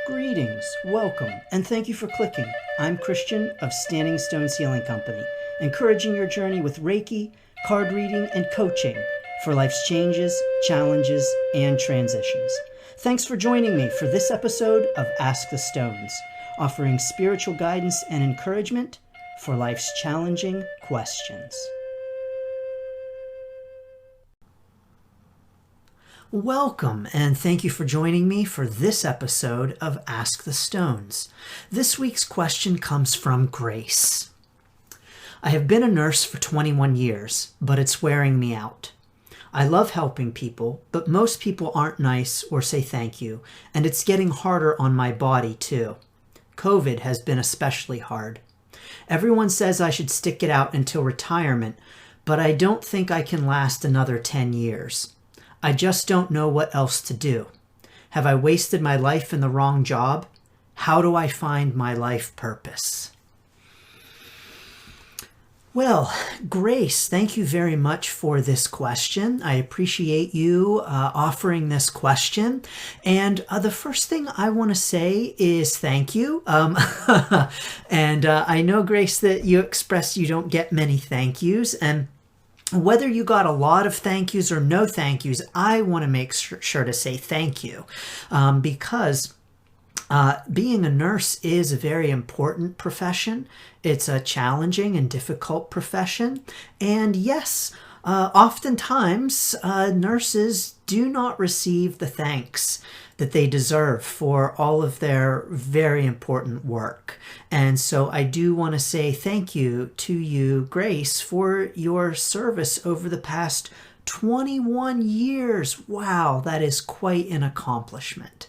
Greetings, welcome, and thank you for clicking. I'm Christian of Standing Stones Healing Company, encouraging your journey with Reiki, card reading, and coaching for life's changes, challenges, and transitions. Thanks for joining me for this episode of Ask the Stones, offering spiritual guidance and encouragement for life's challenging questions. Welcome, and thank you for joining me for this episode of Ask the Stones. This week's question comes from Grace. I have been a nurse for 21 years, but it's wearing me out. I love helping people, but most people aren't nice or say thank you, and it's getting harder on my body too. COVID has been especially hard. Everyone says I should stick it out until retirement, but I don't think I can last another 10 years. I just don't know what else to do. Have I wasted my life in the wrong job? How do I find my life purpose? Well, Grace, thank you very much for this question. I appreciate you offering this question. And the first thing I want to say is thank you. And I know, Grace, that you expressed you don't get many thank yous. And whether you got a lot of thank yous or no thank yous, I want to make sure to say thank you because being a nurse is a very important profession. It's a challenging and difficult profession. And yes, oftentimes nurses do not receive the thanks that they deserve for all of their very important work. And so I do want to say thank you to you, Grace, for your service over the past 21 years. Wow, that is quite an accomplishment.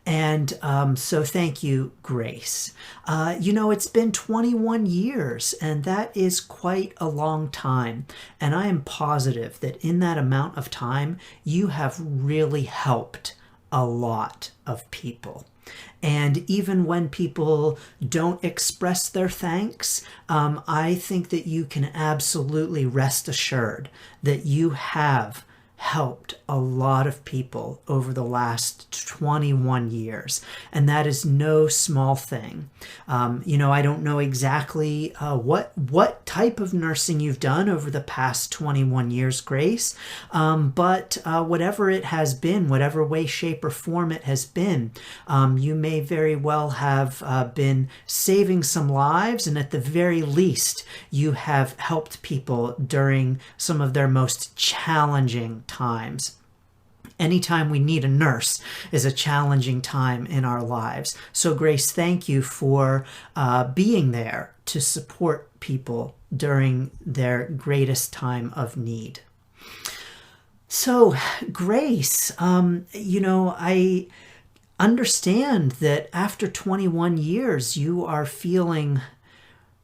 And so thank you, Grace. It's been 21 years, and that is quite a long time. And I am positive that in that amount of time, you have really helped a lot of people. And even when people don't express their thanks, I think that you can absolutely rest assured that you have helped a lot of people over the last 21 years. And that is no small thing. I don't know exactly what type of nursing you've done over the past 21 years, Grace, but whatever it has been, whatever way, shape, or form it has been, you may very well have been saving some lives, and at the very least, you have helped people during some of their most challenging times. Anytime we need a nurse is a challenging time in our lives. So Grace, thank you for being there to support people during their greatest time of need. So Grace, I understand that after 21 years, you are feeling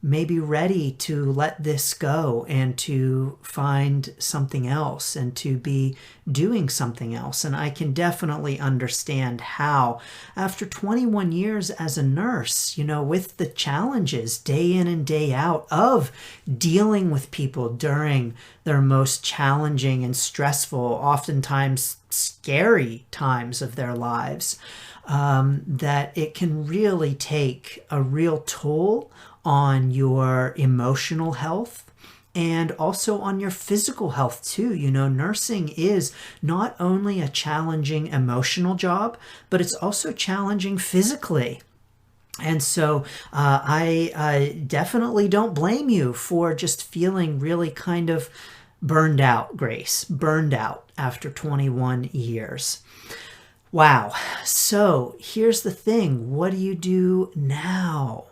maybe ready to let this go and to find something else and to be doing something else. And I can definitely understand how, after 21 years as a nurse, with the challenges day in and day out of dealing with people during their most challenging and stressful, oftentimes scary times of their lives, that it can really take a real toll on your emotional health and also on your physical health too. Nursing is not only a challenging emotional job, but it's also challenging physically. And so I definitely don't blame you for just feeling really kind of burned out, Grace, burned out after 21 years. Wow. So here's the thing. What do you do now?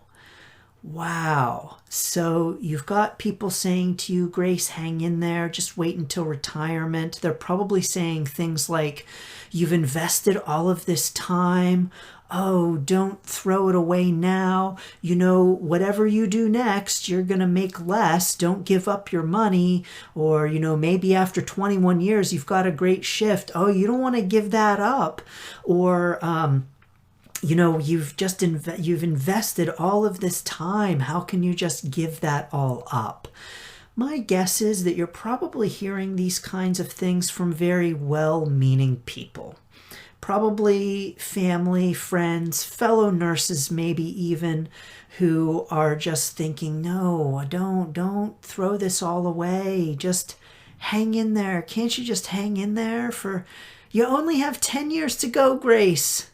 Wow. So you've got people saying to you, Grace, hang in there, just wait until retirement. They're probably saying things like, you've invested all of this time. Oh, don't throw it away now. Whatever you do next, you're going to make less. Don't give up your money. Or, maybe after 21 years, you've got a great shift. Oh, you don't want to give that up. Or, you've invested all of this time. How can you just give that all up? My guess is that you're probably hearing these kinds of things from very well-meaning people. probably family, friends, fellow nurses, maybe even, who are just thinking, no, don't throw this all away. Just hang in there. Can't you just hang in there you only have 10 years to go, Grace.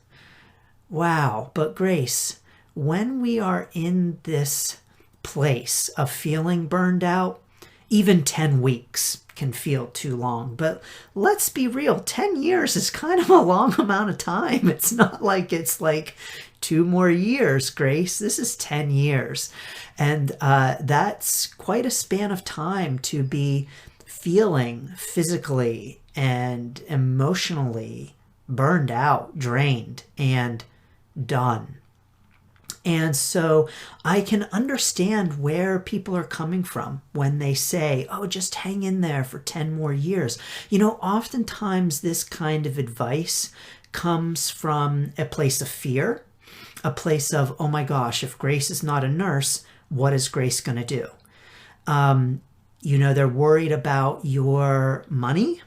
Wow. But Grace, when we are in this place of feeling burned out, even 10 weeks can feel too long. But let's be real, 10 years is kind of a long amount of time. It's not like it's like 2 more years, Grace. This is 10 years. And that's quite a span of time to be feeling physically and emotionally burned out, drained, and done. And so I can understand where people are coming from when they say, oh, just hang in there for 10 more years. Oftentimes this kind of advice comes from a place of fear, a place of, oh my gosh, if Grace is not a nurse, what is Grace going to do? They're worried about your money,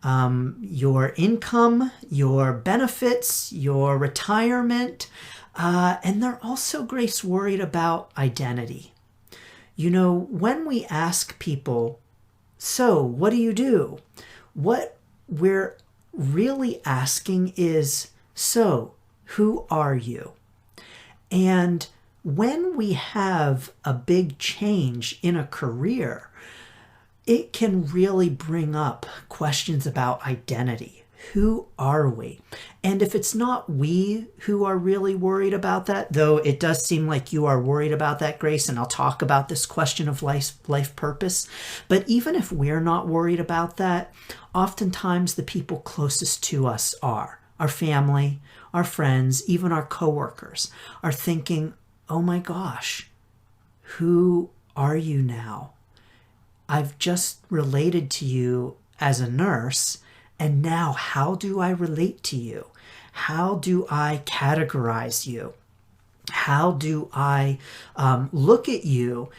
your income, your benefits, your retirement. And they're also, Grace, worried about identity. When we ask people, so what do you do? What we're really asking is, so who are you? And when we have a big change in a career, it can really bring up questions about identity. Who are we? And if it's not we who are really worried about that, though it does seem like you are worried about that, Grace, and I'll talk about this question of life purpose, but even if we're not worried about that, oftentimes the people closest to us are. Our family, our friends, even our coworkers are thinking, oh my gosh, who are you now? I've just related to you as a nurse, and now how do I relate to you? How do I categorize you? How do I look at you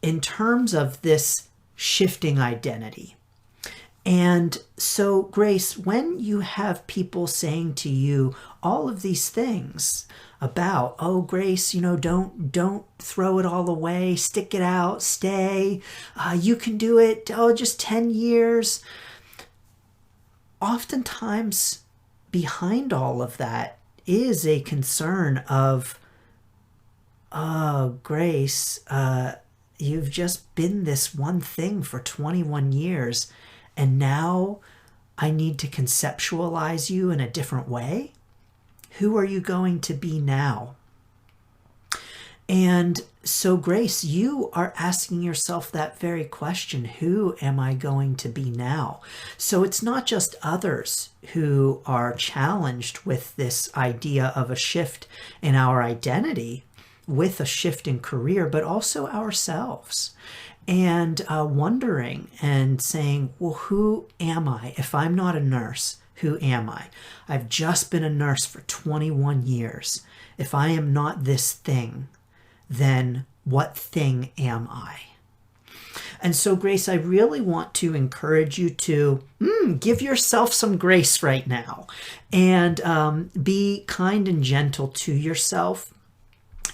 in terms of this shifting identity? And so, Grace, when you have people saying to you all of these things about, oh, Grace, don't throw it all away, stick it out, stay, you can do it, oh, just 10 years. Oftentimes, behind all of that is a concern of, oh, Grace, you've just been this one thing for 21 years, and now I need to conceptualize you in a different way? Who are you going to be now? And so, Grace, you are asking yourself that very question, who am I going to be now? So it's not just others who are challenged with this idea of a shift in our identity, with a shift in career, but also ourselves. And wondering and saying, well, who am I? If I'm not a nurse, who am I? I've just been a nurse for 21 years. If I am not this thing, then what thing am I? And so, Grace, I really want to encourage you to give yourself some grace right now and be kind and gentle to yourself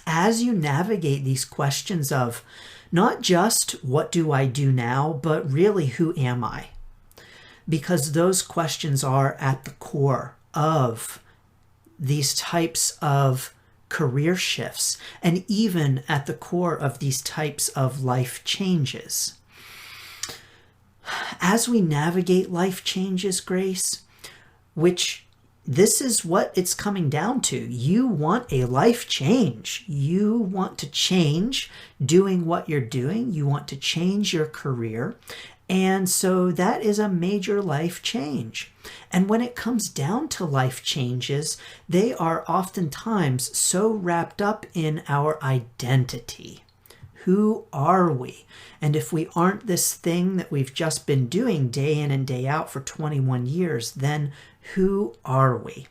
as you navigate these questions of not just what do I do now, but really who am I? Because those questions are at the core of these types of career shifts and even at the core of these types of life changes. As we navigate life changes, Grace, which this is what it's coming down to. You want a life change. You want to change doing what you're doing. You want to change your career. And so that is a major life change. And when it comes down to life changes, they are oftentimes so wrapped up in our identity. Who are we? And if we aren't this thing that we've just been doing day in and day out for 21 years, then who are we?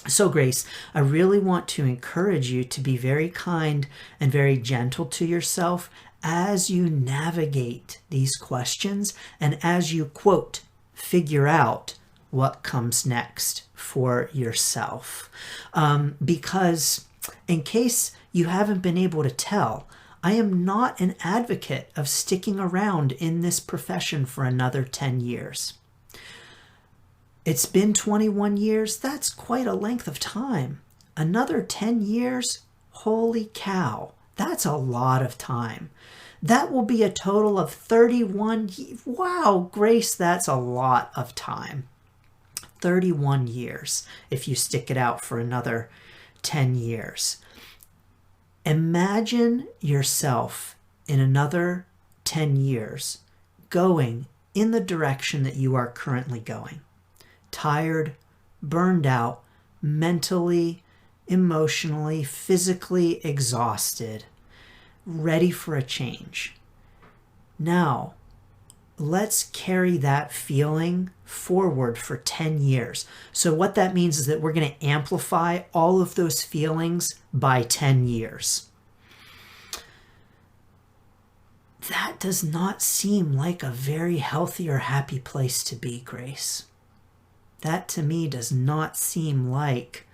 So, Grace, I really want to encourage you to be very kind and very gentle to yourself as you navigate these questions and as you, quote, figure out what comes next for yourself. Because in case you haven't been able to tell, I am not an advocate of sticking around in this profession for another 10 years. It's been 21 years. That's quite a length of time. Another 10 years? Holy cow. That's a lot of time. That will be a total of 31. Wow, Grace, that's a lot of time. 31 years if you stick it out for another 10 years. Imagine yourself in another 10 years going in the direction that you are currently going. Tired, burned out, mentally, emotionally, physically exhausted, ready for a change. Now, let's carry that feeling forward for 10 years. So what that means is that we're going to amplify all of those feelings by 10 years. That does not seem like a very healthy or happy place to be, Grace. That to me does not seem like,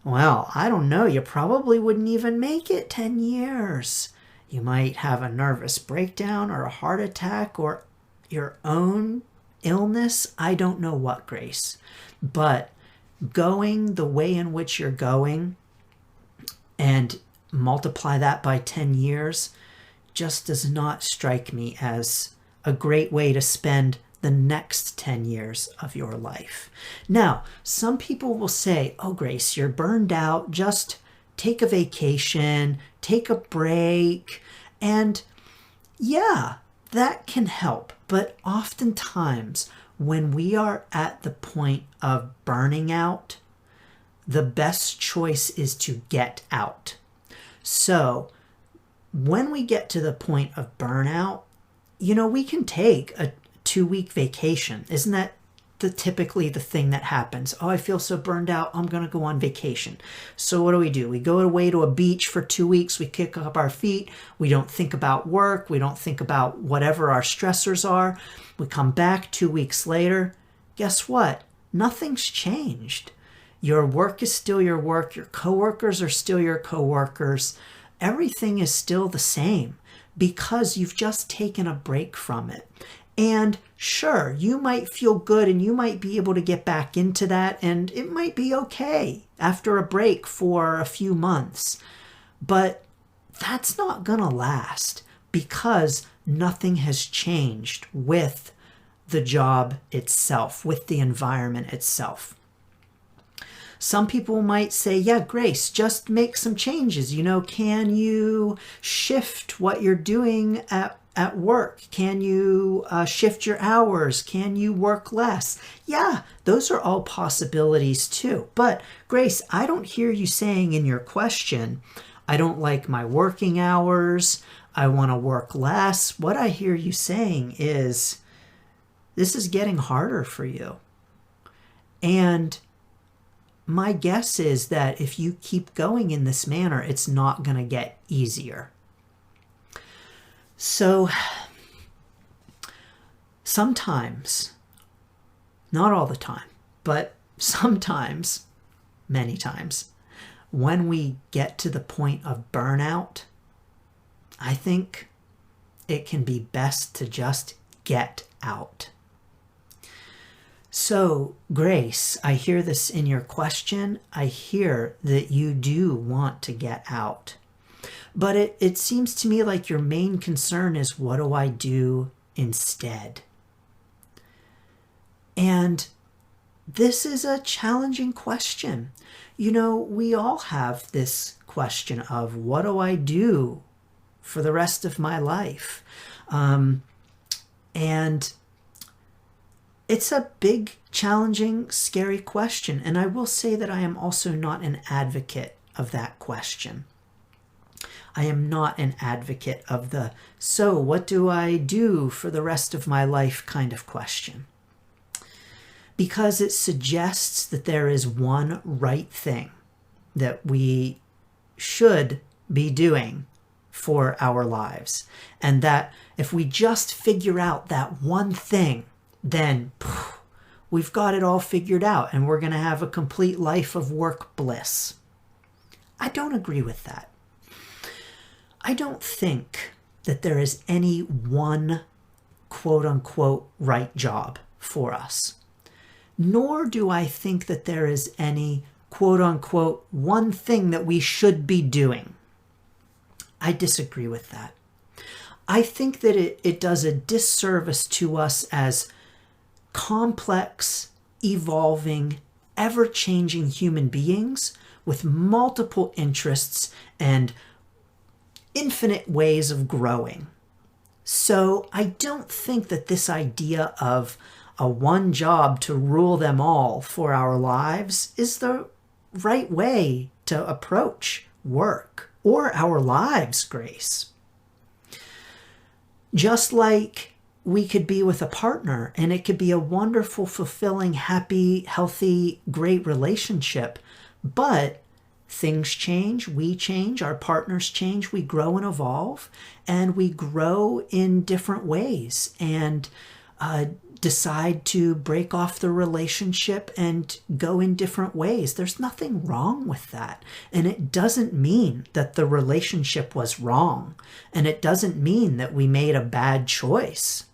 well, I don't know, you probably wouldn't even make it 10 years. You might have a nervous breakdown or a heart attack or your own illness. I don't know what, Grace. But going the way in which you're going and multiply that by 10 years just does not strike me as a great way to spend the next 10 years of your life. Now, some people will say, oh, Grace, you're burned out. Just take a vacation, take a break. And yeah, that can help. But oftentimes, when we are at the point of burning out, the best choice is to get out. So when we get to the point of burnout, we can take a 2-week vacation. Isn't that typically the thing that happens? Oh, I feel so burned out, I'm going to go on vacation. So what do? We go away to a beach for 2 weeks. We kick up our feet. We don't think about work. We don't think about whatever our stressors are. We come back 2 weeks later. Guess what? Nothing's changed. Your work is still your work. Your coworkers are still your coworkers. Everything is still the same because you've just taken a break from it. And sure, you might feel good and you might be able to get back into that, and it might be okay after a break for a few months. But that's not going to last because nothing has changed with the job itself, with the environment itself. Some people might say, yeah, Grace, just make some changes. Can you shift what you're doing at work? Can you shift your hours? Can you work less? Yeah, those are all possibilities too. But Grace, I don't hear you saying in your question, I don't like my working hours. I want to work less. What I hear you saying is, this is getting harder for you. And my guess is that if you keep going in this manner, it's not going to get easier. So sometimes, not all the time, but sometimes, many times, when we get to the point of burnout, I think it can be best to just get out. So, Grace, I hear this in your question. I hear that you do want to get out. But it seems to me like your main concern is, what do I do instead? And this is a challenging question. We all have this question of, what do I do for the rest of my life? And it's a big, challenging, scary question. And I will say that I am also not an advocate of that question. I am not an advocate of the, so what do I do for the rest of my life kind of question. Because it suggests that there is one right thing that we should be doing for our lives. And that if we just figure out that one thing, then we've got it all figured out and we're going to have a complete life of work bliss. I don't agree with that. I don't think that there is any one quote unquote right job for us. Nor do I think that there is any quote unquote one thing that we should be doing. I disagree with that. I think that it does a disservice to us as complex, evolving, ever-changing human beings with multiple interests and infinite ways of growing. So I don't think that this idea of a one job to rule them all for our lives is the right way to approach work or our lives, Grace. Just like we could be with a partner and it could be a wonderful, fulfilling, happy, healthy, great relationship, but things change, we change, our partners change, we grow and evolve, and we grow in different ways and decide to break off the relationship and go in different ways. There's nothing wrong with that. And it doesn't mean that the relationship was wrong. And it doesn't mean that we made a bad choice.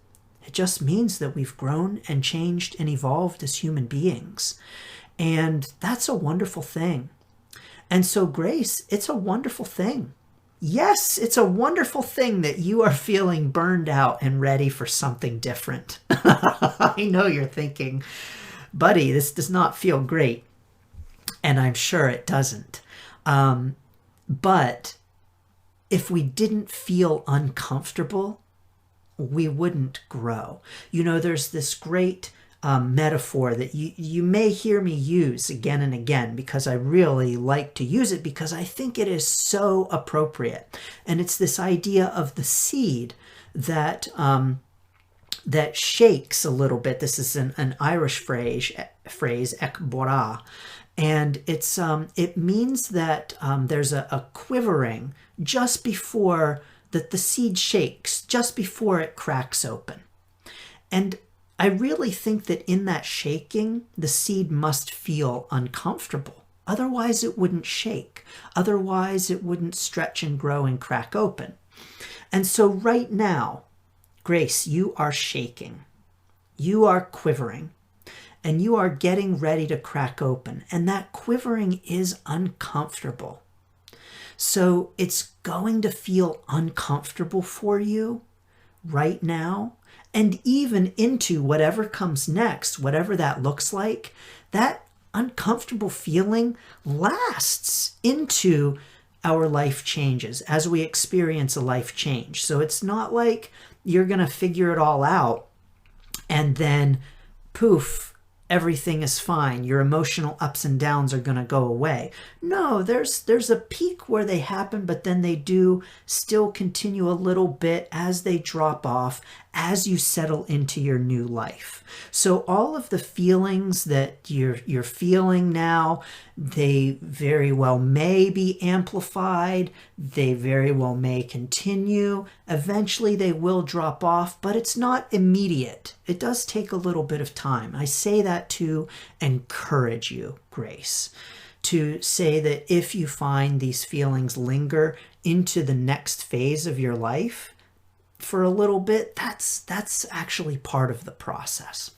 It just means that we've grown and changed and evolved as human beings. And that's a wonderful thing. And so, Grace, it's a wonderful thing. Yes, it's a wonderful thing that you are feeling burned out and ready for something different. I know you're thinking, buddy, this does not feel great. And I'm sure it doesn't. But if we didn't feel uncomfortable, we wouldn't grow. You know, there's this great metaphor that you may hear me use again and again because I really like to use it because I think it is so appropriate. And it's this idea of the seed that that shakes a little bit. This is an Irish phrase, ek bora, and it means that there's a quivering just before that the seed shakes, just before it cracks open. And I really think that in that shaking, the seed must feel uncomfortable. Otherwise, it wouldn't shake. Otherwise, it wouldn't stretch and grow and crack open. And so right now, Grace, you are shaking. You are quivering. And you are getting ready to crack open. And that quivering is uncomfortable. So it's going to feel uncomfortable for you right now. And even into whatever comes next, whatever that looks like, that uncomfortable feeling lasts into our life changes as we experience a life change. So it's not like you're going to figure it all out and then poof, everything is fine. Your emotional ups and downs are going to go away. No, there's a peak where they happen, but then they do still continue a little bit as they drop off, as you settle into your new life. So all of the feelings that you're feeling now, they very well may be amplified. They very well may continue. Eventually they will drop off, but it's not immediate. It does take a little bit of time. I say that to encourage you, Grace, to say that if you find these feelings linger into the next phase of your life, for a little bit, that's actually part of the process.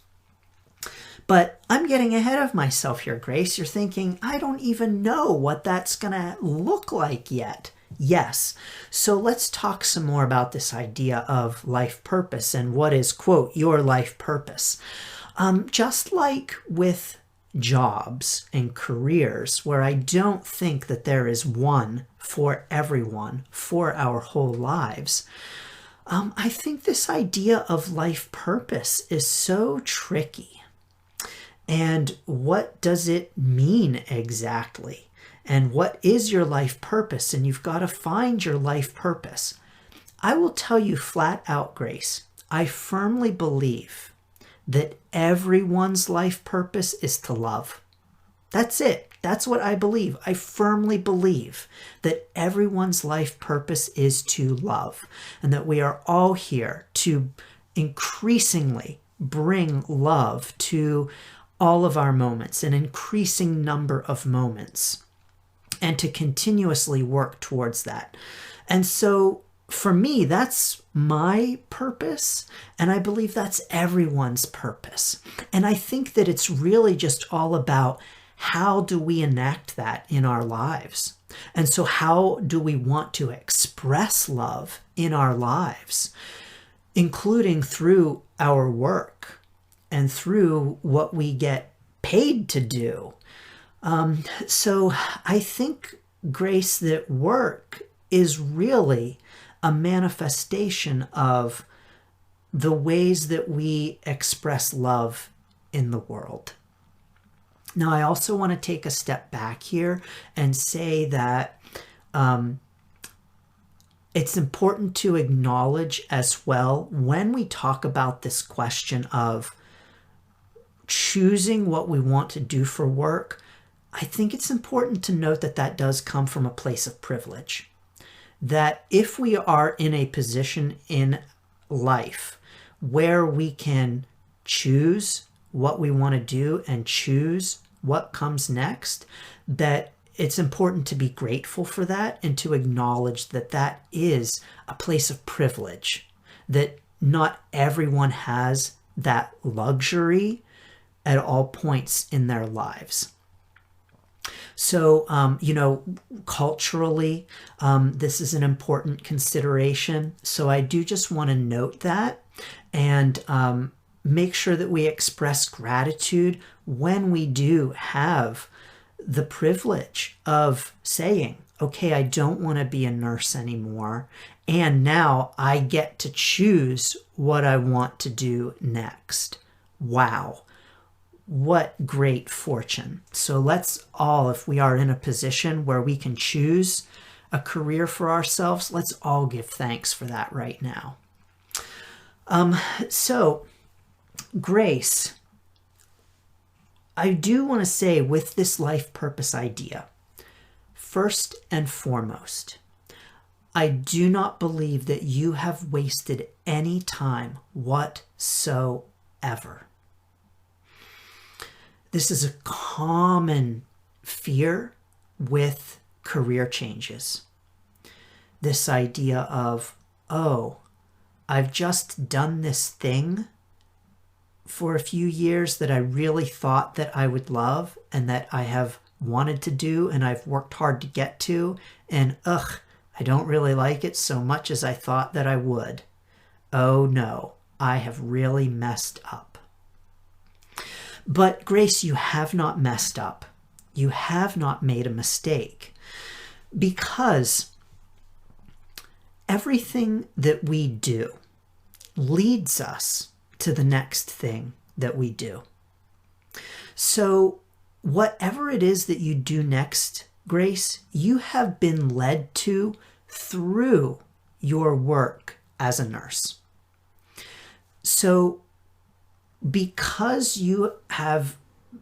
But I'm getting ahead of myself here, Grace. You're thinking, I don't even know what that's going to look like yet. Yes. So let's talk some more about this idea of life purpose and what is, quote, your life purpose. Just like with jobs and careers, where I don't think that there is one for everyone for our whole lives, I think this idea of life purpose is so tricky. And what does it mean exactly? And what is your life purpose? And you've got to find your life purpose. I will tell you flat out, Grace, I firmly believe that everyone's life purpose is to love. That's it. That's what I believe. I firmly believe that everyone's life purpose is to love, and that we are all here to increasingly bring love to all of our moments, an increasing number of moments, and to continuously work towards that. And so for me, that's my purpose, and I believe that's everyone's purpose. And I think that it's really just all about how do we enact that in our lives? And so how do we want to express love in our lives, including through our work and through what we get paid to do? So I think, Grace, that work is really a manifestation of the ways that we express love in the world. Now, I also want to take a step back here and say that it's important to acknowledge as well, when we talk about this question of choosing what we want to do for work, I think it's important to note that that does come from a place of privilege. That if we are in a position in life where we can choose what we want to do and choose what comes next, that it's important to be grateful for that and to acknowledge that that is a place of privilege, that not everyone has that luxury at all points in their lives. So, culturally, this is an important consideration. So I do just want to note that and make sure that we express gratitude when we do have the privilege of saying, okay, I don't want to be a nurse anymore, and now I get to choose what I want to do next. Wow. What great fortune. So let's all, if we are in a position where we can choose a career for ourselves, let's all give thanks for that right now. So, Grace, I do want to say with this life purpose idea, first and foremost, I do not believe that you have wasted any time whatsoever. This is a common fear with career changes. This idea of, oh, I've just done this thing for a few years that I really thought that I would love and that I have wanted to do and I've worked hard to get to, and I don't really like it so much as I thought that I would. Oh no, I have really messed up. But Grace, you have not messed up. You have not made a mistake, because everything that we do leads us to the next thing that we do. So whatever it is that you do next, Grace, you have been led to through your work as a nurse. So because you have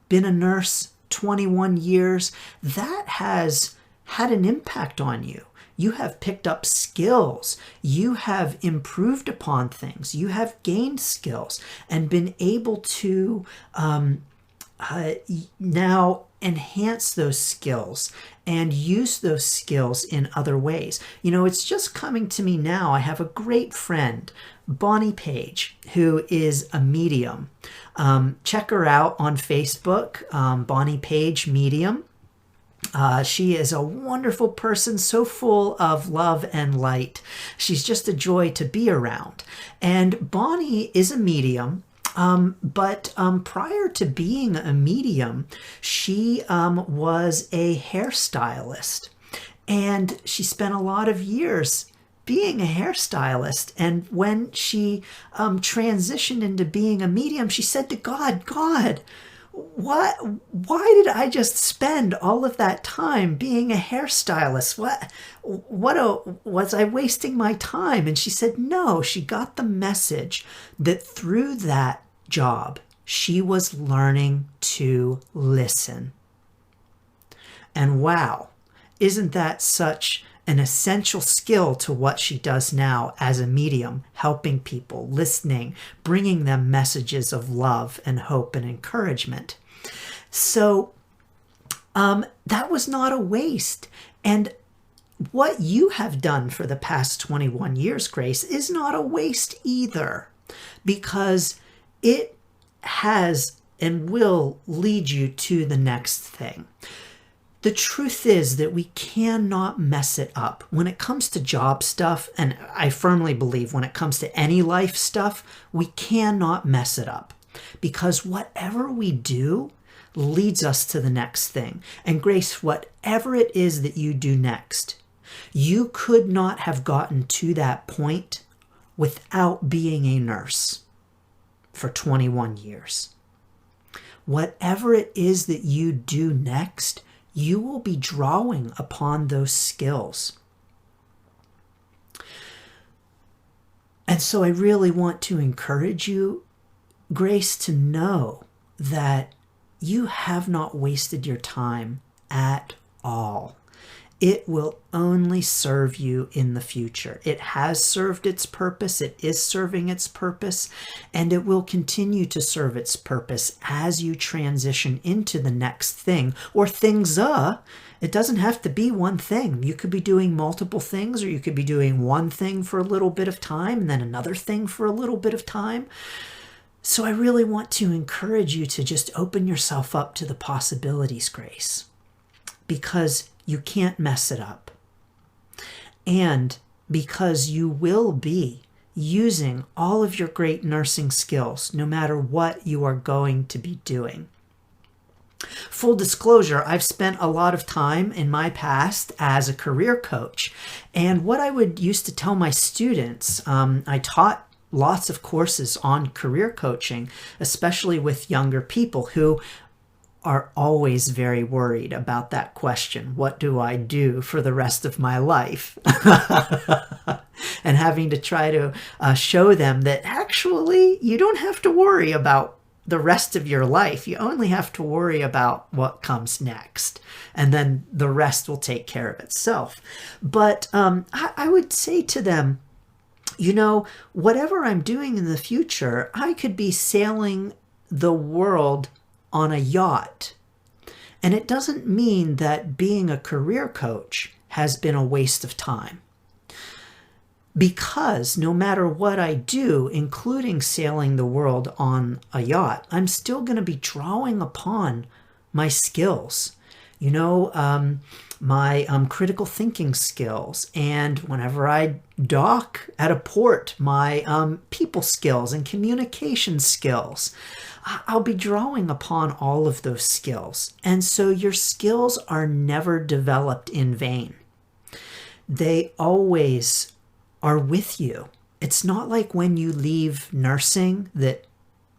been a nurse 21 years, that has had an impact on you. You have picked up skills. You have improved upon things. You have gained skills and been able to now enhance those skills and use those skills in other ways. You know, it's just coming to me now. I have a great friend, Bonnie Page, who is a medium. Check her out on Facebook, Bonnie Page Medium. She is a wonderful person, so full of love and light. She's just a joy to be around. And Bonnie is a medium, but prior to being a medium, she was a hairstylist. And she spent a lot of years being a hairstylist. And when she transitioned into being a medium, she said to God, why did I just spend all of that time being a hairstylist? Was I wasting my time? And she said, no, she got the message that through that job, she was learning to listen. And wow, isn't that such an essential skill to what she does now as a medium, helping people, listening, bringing them messages of love and hope and encouragement. So that was not a waste. And what you have done for the past 21 years, Grace, is not a waste either, because it has and will lead you to the next thing. The truth is that we cannot mess it up. When it comes to job stuff, and I firmly believe when it comes to any life stuff, we cannot mess it up, because whatever we do leads us to the next thing. And Grace, whatever it is that you do next, you could not have gotten to that point without being a nurse for 21 years. Whatever it is that you do next, you will be drawing upon those skills. And so I really want to encourage you, Grace, to know that you have not wasted your time at all. It will only serve you in the future. It has served its purpose, it is serving its purpose, and it will continue to serve its purpose as you transition into the next thing, or things. It doesn't have to be one thing. You could be doing multiple things, or you could be doing one thing for a little bit of time and then another thing for a little bit of time. So I really want to encourage you to just open yourself up to the possibilities, Grace, because you can't mess it up. And because you will be using all of your great nursing skills, no matter what you are going to be doing. Full disclosure, I've spent a lot of time in my past as a career coach. And what I would used to tell my students, I taught lots of courses on career coaching, especially with younger people who are always very worried about that question, what do I do for the rest of my life? And having to try to show them that actually you don't have to worry about the rest of your life. You only have to worry about what comes next, and then the rest will take care of itself. But I would say to them, whatever I'm doing in the future, I could be sailing the world on a yacht. And it doesn't mean that being a career coach has been a waste of time. Because no matter what I do, including sailing the world on a yacht, I'm still going to be drawing upon my skills. My critical thinking skills, and whenever I dock at a port, my people skills and communication skills. I'll be drawing upon all of those skills. And so your skills are never developed in vain. They always are with you. It's not like when you leave nursing that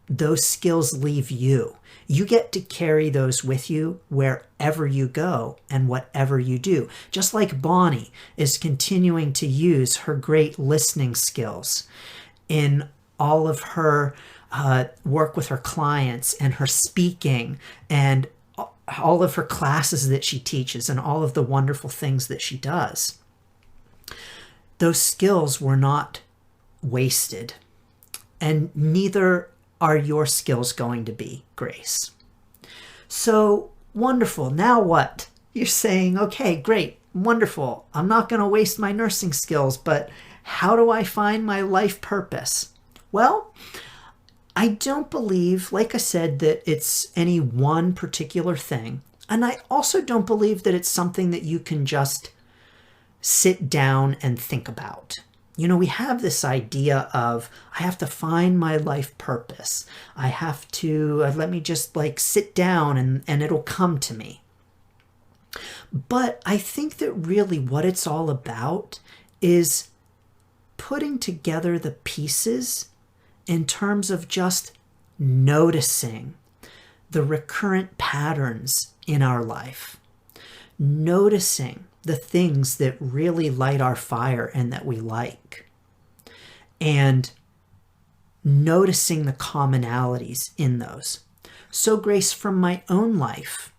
those skills leave you. You get to carry those with you wherever you go and whatever you do. Just like Bonnie is continuing to use her great listening skills in all of her work with her clients and her speaking and all of her classes that she teaches and all of the wonderful things that she does. Those skills were not wasted, and neither are your skills going to be, Grace. So wonderful. Now what? You're saying, okay, great, wonderful. I'm not going to waste my nursing skills, but how do I find my life purpose? Well, I don't believe, like I said, that it's any one particular thing. And I also don't believe that it's something that you can just sit down and think about. We have this idea of, I have to find my life purpose. I have to, let me just sit down and it'll come to me. But I think that really what it's all about is putting together the pieces in terms of just noticing the recurrent patterns in our life, noticing the things that really light our fire and that we like, and noticing the commonalities in those. So, Grace, from my own life,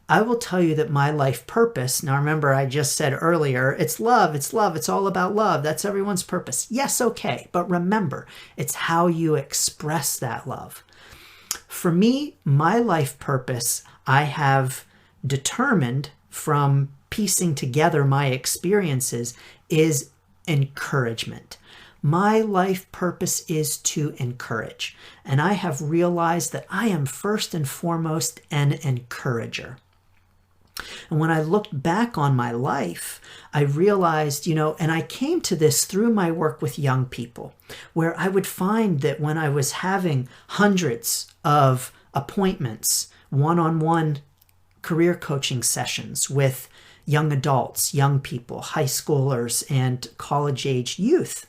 I will tell you that my life purpose, now remember I just said earlier, it's love, it's all about love. That's everyone's purpose. Yes, okay. But remember, it's how you express that love. For me, my life purpose, I have determined from piecing together my experiences, is encouragement. My life purpose is to encourage. And I have realized that I am first and foremost an encourager. And when I looked back on my life, I realized, and I came to this through my work with young people, where I would find that when I was having hundreds of appointments, one-on-one career coaching sessions with young adults, young people, high schoolers, and college-age youth,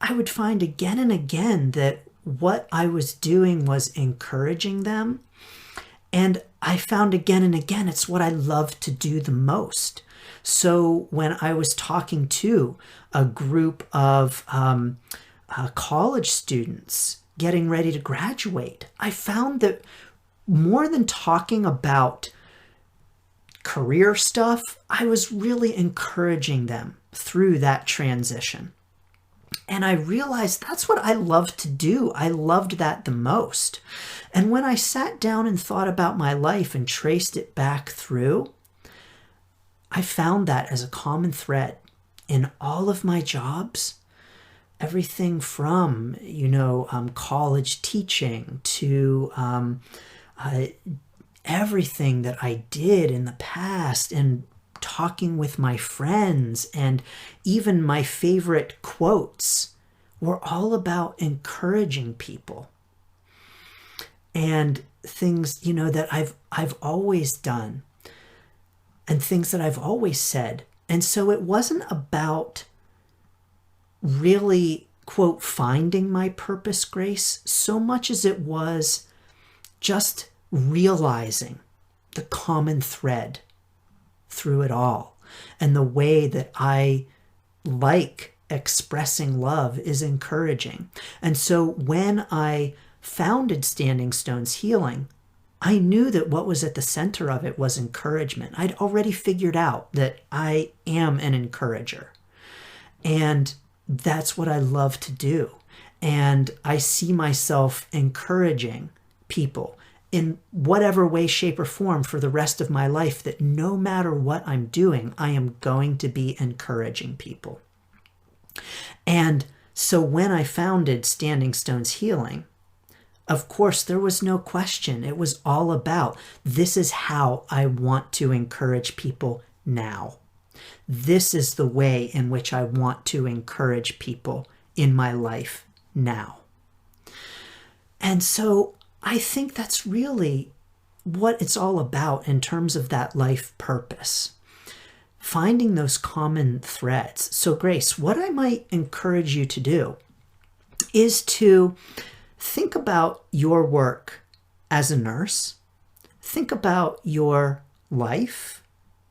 I would find again and again that what I was doing was encouraging them. And I found again and again, it's what I love to do the most. So when I was talking to a group of college students getting ready to graduate, I found that more than talking about career stuff, I was really encouraging them through that transition. And I realized that's what I love to do. I loved that the most. And when I sat down and thought about my life and traced it back through, I found that as a common thread in all of my jobs. Everything from, college teaching to everything that I did in the past, and talking with my friends, and even my favorite quotes were all about encouraging people. And things, that I've always done, and things that I've always said. And so it wasn't about really, quote, finding my purpose, Grace, so much as it was just realizing the common thread through it all. And the way that I like expressing love is encouraging. And so when I founded Standing Stones Healing, I knew that what was at the center of it was encouragement. I'd already figured out that I am an encourager. And that's what I love to do. And I see myself encouraging people in whatever way, shape, or form for the rest of my life, that no matter what I'm doing, I am going to be encouraging people. And so when I founded Standing Stones Healing, of course, there was no question. It was all about, this is how I want to encourage people now. This is the way in which I want to encourage people in my life now. And so I think that's really what it's all about in terms of that life purpose. Finding those common threads. So Grace, what I might encourage you to do is to think about your work as a nurse. Think about your life,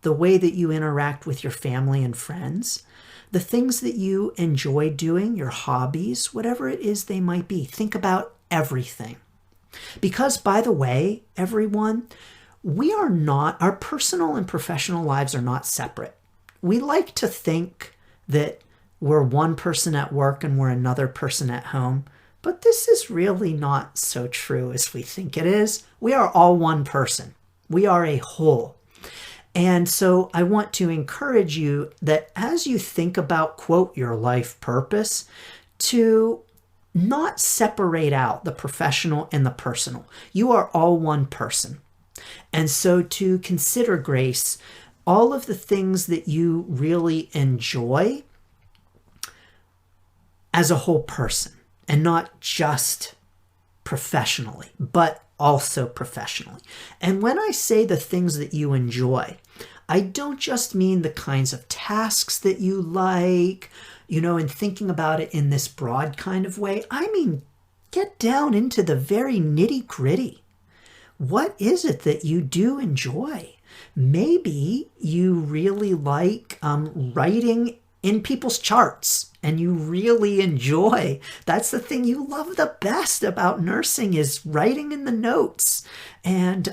the way that you interact with your family and friends, the things that you enjoy doing, your hobbies, whatever it is they might be. Think about everything. Because, by the way, everyone, our personal and professional lives are not separate. We like to think that we're one person at work and we're another person at home. But this is really not so true as we think it is. We are all one person. We are a whole. And so I want to encourage you that as you think about, quote, your life purpose, to not separate out the professional and the personal. You are all one person. And so to consider, Grace, all of the things that you really enjoy as a whole person. And not just professionally, but also professionally. And when I say the things that you enjoy, I don't just mean the kinds of tasks that you like, and thinking about it in this broad kind of way. I mean, get down into the very nitty-gritty. What is it that you do enjoy? Maybe you really like writing in people's charts and you really enjoy. That's the thing you love the best about nursing, is writing in the notes and,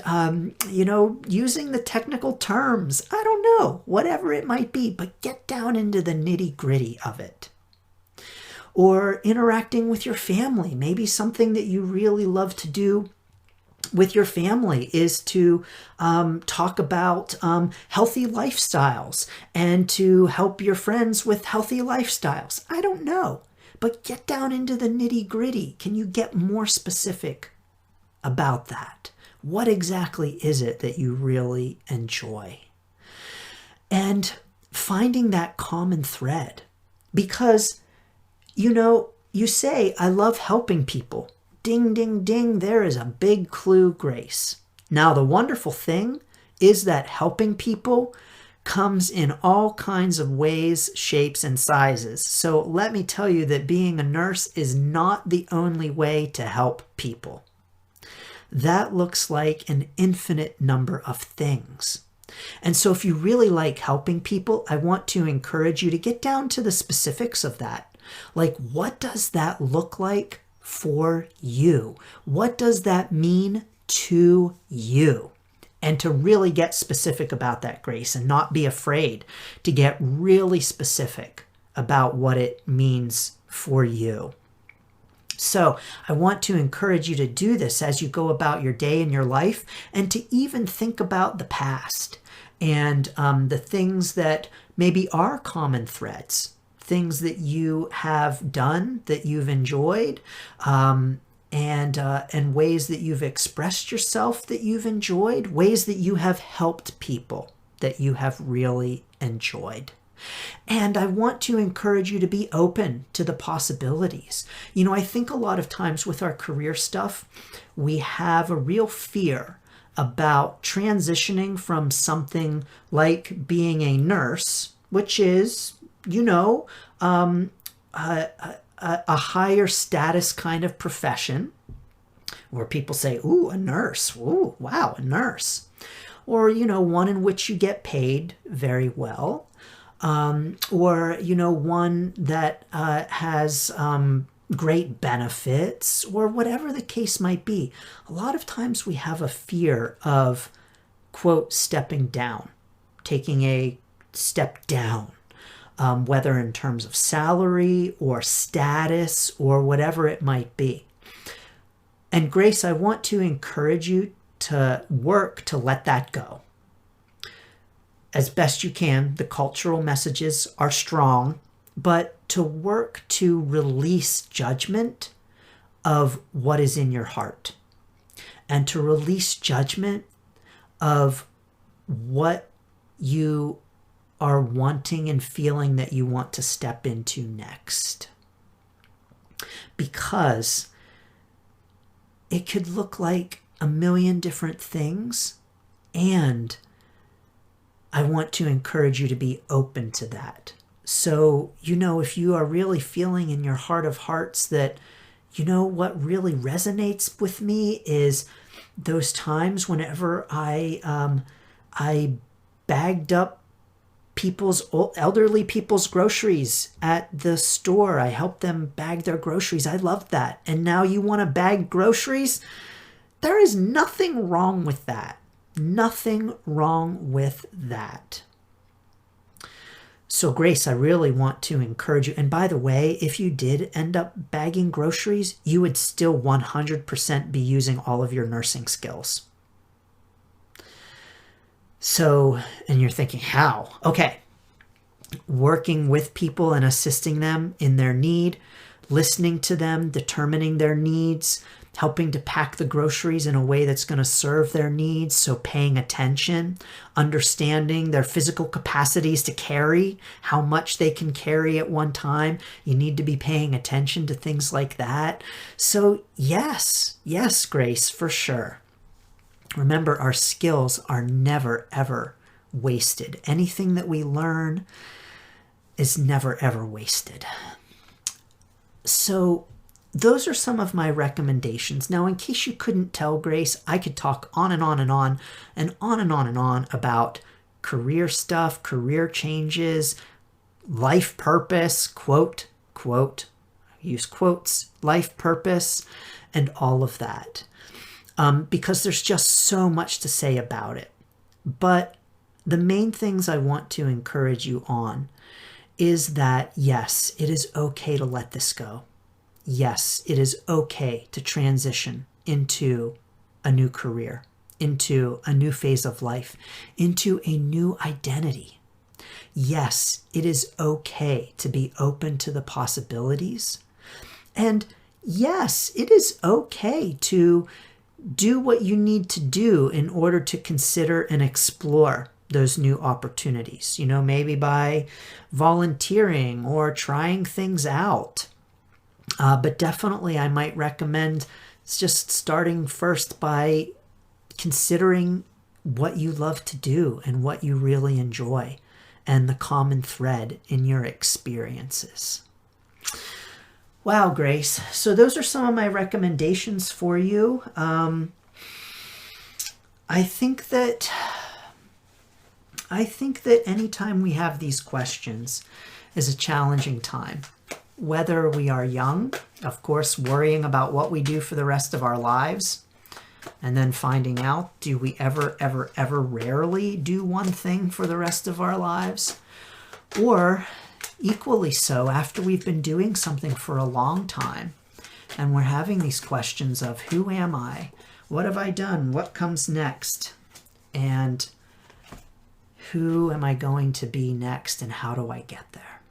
using the technical terms. I don't know, whatever it might be, but get down into the nitty-gritty of it. Or interacting with your family. Maybe something that you really love to do with your family is to talk about healthy lifestyles and to help your friends with healthy lifestyles. I don't know, but get down into the nitty-gritty. Can you get more specific about that? What exactly is it that you really enjoy? And finding that common thread. Because, you say, I love helping people. Ding, ding, ding, there is a big clue, Grace. Now, the wonderful thing is that helping people comes in all kinds of ways, shapes, and sizes. So let me tell you that being a nurse is not the only way to help people. That looks like an infinite number of things. And so if you really like helping people, I want to encourage you to get down to the specifics of that. Like, what does that look like for you? What does that mean to you? And to really get specific about that, Grace, and not be afraid to get really specific about what it means for you. So I want to encourage you to do this as you go about your day and your life, and to even think about the past and the things that maybe are common threads, things that you have done that you've enjoyed, and ways that you've expressed yourself that you've enjoyed, ways that you have helped people that you have really enjoyed. And I want to encourage you to be open to the possibilities. I think a lot of times with our career stuff, we have a real fear about transitioning from something like being a nurse, which is, a higher status kind of profession, where people say, ooh, a nurse, ooh, wow, a nurse. Or, one in which you get paid very well. Or, one that has great benefits, or whatever the case might be. A lot of times we have a fear of, quote, stepping down, taking a step down. Whether in terms of salary or status or whatever it might be. And Grace, I want to encourage you to work to let that go. As best you can, the cultural messages are strong, but to work to release judgment of what is in your heart, and to release judgment of what you are wanting and feeling that you want to step into next. Because it could look like a million different things, and I want to encourage you to be open to that. So, if you are really feeling in your heart of hearts that, what really resonates with me is those times whenever I bagged up elderly people's groceries at the store. I helped them bag their groceries. I loved that. And now you want to bag groceries? There is nothing wrong with that. Nothing wrong with that. So Grace, I really want to encourage you. And by the way, if you did end up bagging groceries, you would still 100% be using all of your nursing skills. So, and you're thinking, how? Okay. Working with people and assisting them in their need, listening to them, determining their needs, helping to pack the groceries in a way that's going to serve their needs. So paying attention, understanding their physical capacities to carry, how much they can carry at one time. You need to be paying attention to things like that. So yes, Grace, for sure. Remember, our skills are never, ever wasted. Anything that we learn is never, ever wasted. So those are some of my recommendations. Now, in case you couldn't tell, Grace, I could talk on and on and on and on and on and on about career stuff, career changes, life purpose, quote, quote, use quotes, life purpose, and all of that. Because there's just so much to say about it. But the main things I want to encourage you on is that, yes, it is okay to let this go. Yes, it is okay to transition into a new career, into a new phase of life, into a new identity. Yes, it is okay to be open to the possibilities. And yes, it is okay to do what you need to do in order to consider and explore those new opportunities. Maybe by volunteering or trying things out. But definitely I might recommend just starting first by considering what you love to do and what you really enjoy and the common thread in your experiences. Wow, Grace. So those are some of my recommendations for you. I think that anytime we have these questions is a challenging time. Whether we are young, of course, worrying about what we do for the rest of our lives, and then finding out, do we ever rarely do one thing for the rest of our lives? Or equally so, after we've been doing something for a long time, and we're having these questions of who am I? What have I done? What comes next? And who am I going to be next? And how do I get there?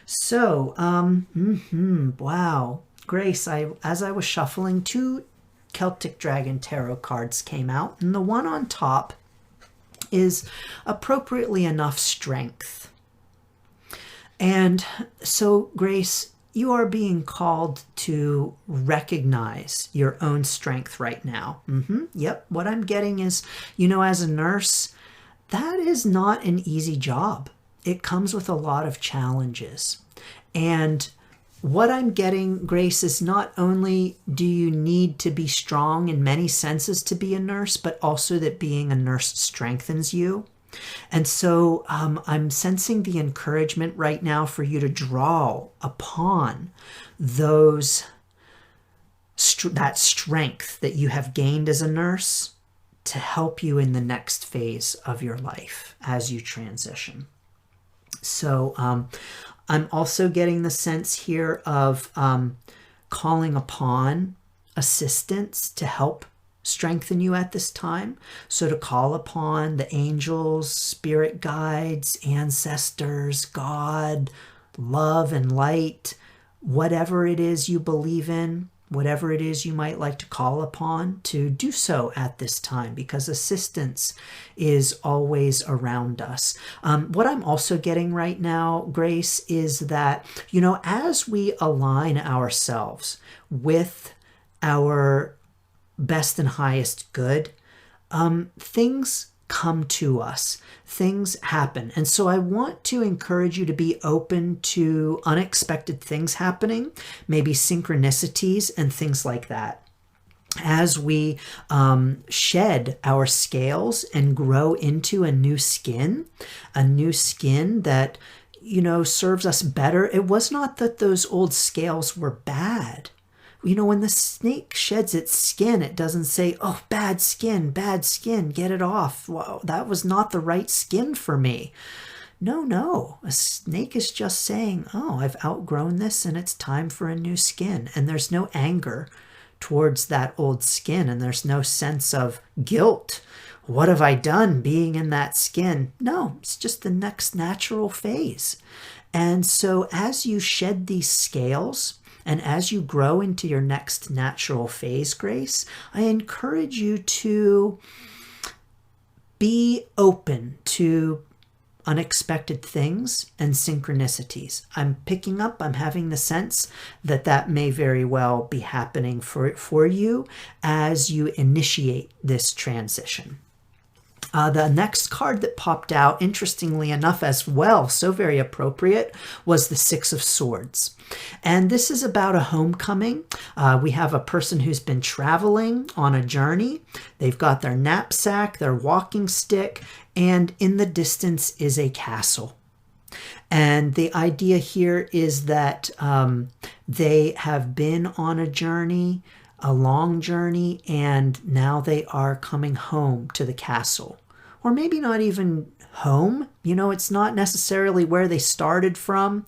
So, wow. Grace, as I was shuffling, 2 Celtic Dragon Tarot cards came out, and the one on top is appropriately enough strength. And so, Grace, you are being called to recognize your own strength right now. Yep, what I'm getting is, as a nurse, that is not an easy job. It comes with a lot of challenges. And what I'm getting, Grace, is not only do you need to be strong in many senses to be a nurse, but also that being a nurse strengthens you. And so I'm sensing the encouragement right now for you to draw upon that strength that you have gained as a nurse to help you in the next phase of your life as you transition. So I'm also getting the sense here of calling upon assistance to help strengthen you at this time. So to call upon the angels, spirit guides, ancestors, God, love and light, whatever it is you believe in, whatever it is you might like to call upon, to do so at this time, because assistance is always around us. What I'm also getting right now, Grace, is that, as we align ourselves with our best and highest good, things come to us, things happen. And so I want to encourage you to be open to unexpected things happening, maybe synchronicities and things like that. As we shed our scales and grow into a new skin that, serves us better. It was not that those old scales were bad. When the snake sheds its skin, it doesn't say, oh, bad skin, get it off. Well, that was not the right skin for me. No. A snake is just saying, oh, I've outgrown this and it's time for a new skin. And there's no anger towards that old skin, and there's no sense of guilt. What have I done being in that skin? No, it's just the next natural phase. And so as you shed these scales, and as you grow into your next natural phase, Grace, I encourage you to be open to unexpected things and synchronicities. I'm having the sense that may very well be happening for you as you initiate this transition. The next card that popped out, interestingly enough as well, so very appropriate, was the Six of Swords. And this is about a homecoming. We have a person who's been traveling on a journey. They've got their knapsack, their walking stick, and in the distance is a castle. And the idea here is that they have been on a journey, a long journey, and now they are coming home to the castle. Or maybe not even home. It's not necessarily where they started from,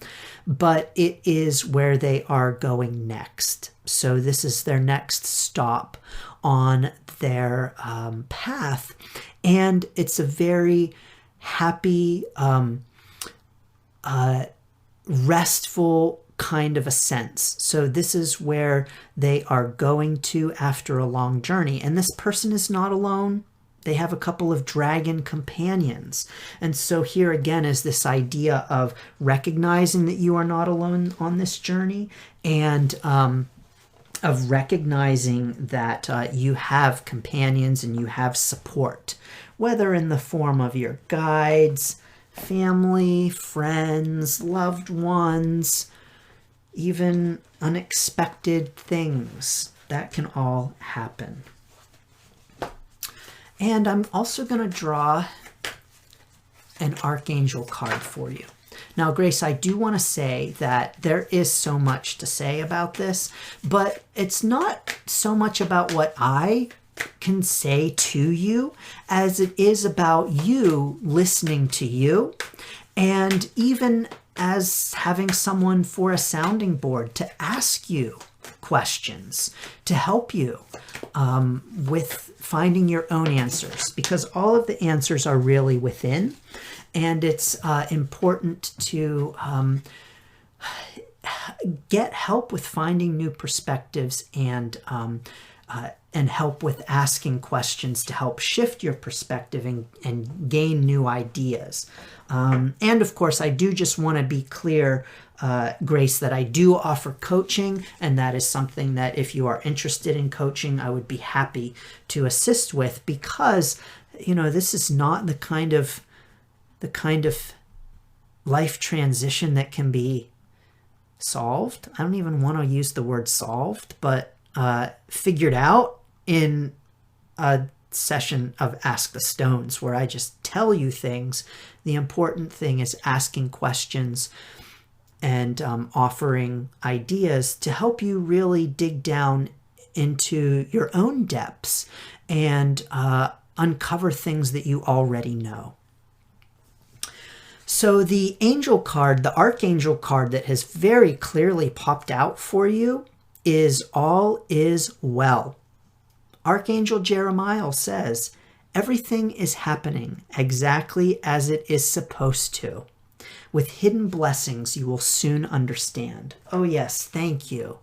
but it is where they are going next. So this is their next stop on their path. And it's a very happy, restful kind of a sense. So this is where they are going to after a long journey. And this person is not alone. They have a couple of dragon companions. And so here again is this idea of recognizing that you are not alone on this journey, and of recognizing that you have companions and you have support, whether in the form of your guides, family, friends, loved ones, even unexpected things. That can all happen. And I'm also going to draw an archangel card for you. Now, Grace, I do want to say that there is so much to say about this, but it's not so much about what I can say to you as it is about you listening to you, and even as having someone for a sounding board to ask you questions to help you with finding your own answers, because all of the answers are really within, and it's important to get help with finding new perspectives and help with asking questions to help shift your perspective and gain new ideas. And of course, I do just want to be clear, Grace, that I do offer coaching, and that is something that if you are interested in coaching, I would be happy to assist with, because, this is not the kind of life transition that can be solved. I don't even want to use the word solved, but figured out in a session of Ask the Stones, where I just tell you things. The important thing is asking questions and offering ideas to help you really dig down into your own depths and uncover things that you already know. So the angel card, the archangel card that has very clearly popped out for you is All is Well. Archangel Jeremiah says, everything is happening exactly as it is supposed to. With hidden blessings you will soon understand. Oh yes, thank you.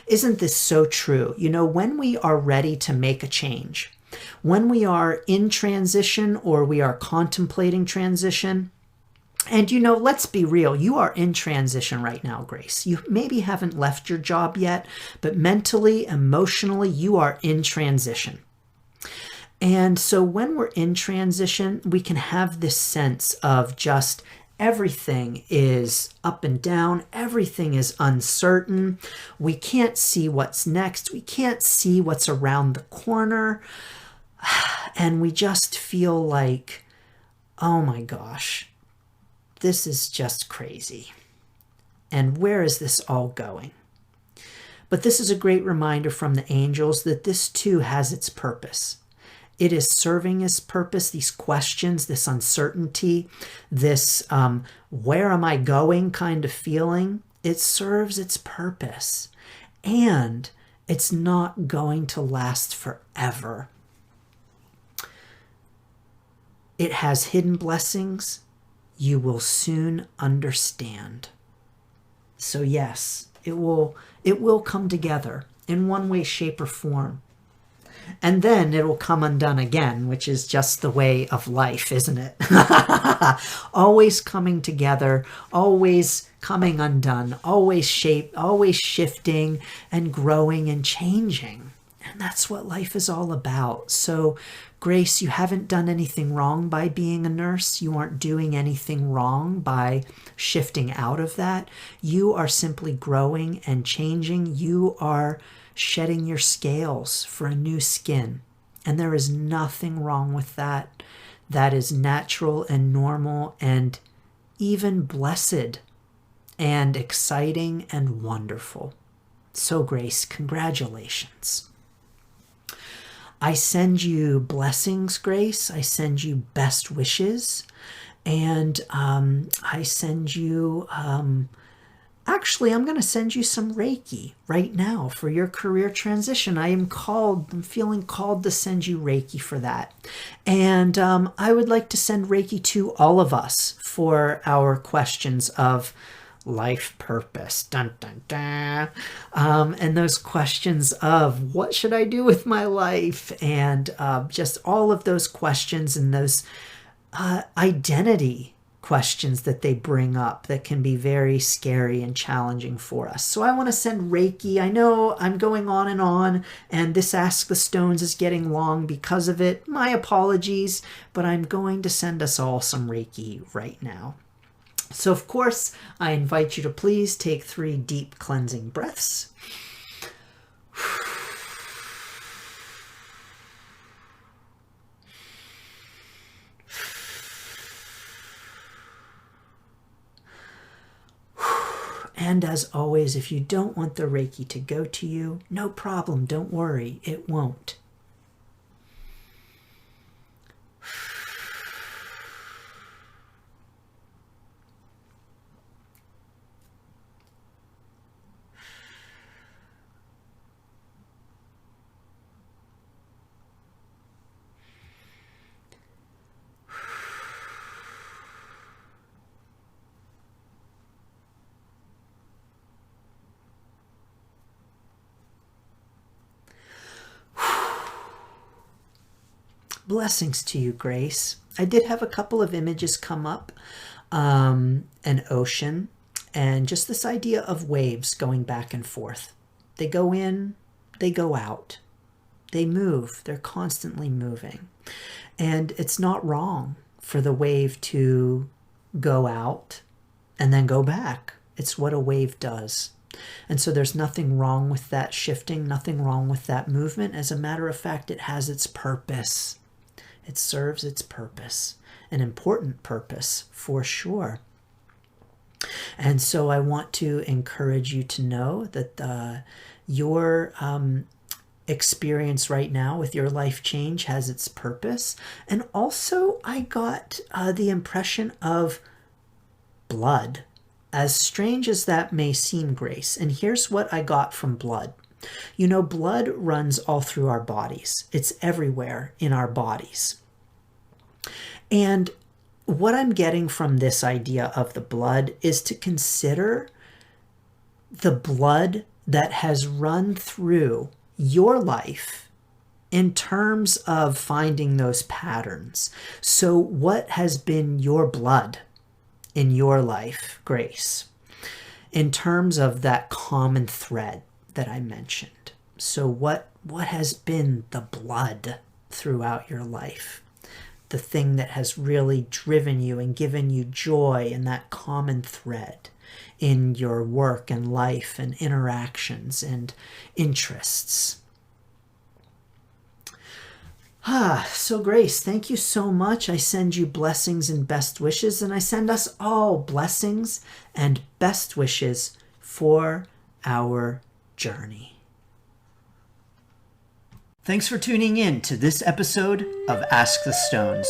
Isn't this so true? When we are ready to make a change, when we are in transition or we are contemplating transition, and let's be real, you are in transition right now, Grace. You maybe haven't left your job yet, but mentally, emotionally, you are in transition. And so when we're in transition, we can have this sense of just everything is up and down. Everything is uncertain. We can't see what's next. We can't see what's around the corner. And we just feel like, oh my gosh, this is just crazy. And where is this all going? But this is a great reminder from the angels that this too has its purpose. It is serving its purpose, these questions, this uncertainty, this where am I going kind of feeling. It serves its purpose. And it's not going to last forever. It has hidden blessings. You will soon understand. So yes, it will come together in one way, shape, or form. And then it'll come undone again, which is just the way of life, isn't it? Always coming together, always coming undone, always shifting and growing and changing. And that's what life is all about. So, Grace, you haven't done anything wrong by being a nurse. You aren't doing anything wrong by shifting out of that. You are simply growing and changing. You are shedding your scales for a new skin. And there is nothing wrong with that. That is natural and normal and even blessed and exciting and wonderful. So, Grace, congratulations. I send you blessings, Grace. I send you best wishes. And I send you, actually, I'm going to send you some Reiki right now for your career transition. I'm feeling called to send you Reiki for that. And I would like to send Reiki to all of us for our questions of life purpose, dun dun dun, and those questions of what should I do with my life, and just all of those questions and those identity questions that they bring up that can be very scary and challenging for us. So I want to send Reiki. I know I'm going on, and this Ask the Stones is getting long because of it. My apologies, but I'm going to send us all some Reiki right now. So, of course, I invite you to please take 3 deep cleansing breaths. And as always, if you don't want the Reiki to go to you, no problem, don't worry, it won't. Blessings to you, Grace. I did have a couple of images come up, an ocean, and just this idea of waves going back and forth. They go in, they go out. They move. They're constantly moving. And it's not wrong for the wave to go out and then go back. It's what a wave does. And so there's nothing wrong with that shifting, nothing wrong with that movement. As a matter of fact, it has its purpose. It serves its purpose, an important purpose for sure. And so I want to encourage you to know that your experience right now with your life change has its purpose. And also I got the impression of blood, as strange as that may seem, Grace. And here's what I got from blood. You know, blood runs all through our bodies. It's everywhere in our bodies. And what I'm getting from this idea of the blood is to consider the blood that has run through your life in terms of finding those patterns. So what has been your blood in your life, Grace, in terms of that common thread that I mentioned? So what has been the blood throughout your life? The thing that has really driven you and given you joy, and that common thread in your work and life and interactions and interests. So Grace, thank you so much. I send you blessings and best wishes, and I send us all blessings and best wishes for our journey. Thanks for tuning in to this episode of Ask the Stones.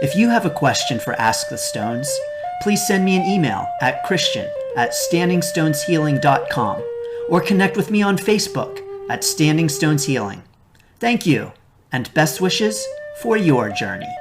If you have a question for Ask the Stones, please send me an email at christian@standingstoneshealing.com or connect with me on Facebook at Standing Stones Healing. Thank you, and best wishes for your journey.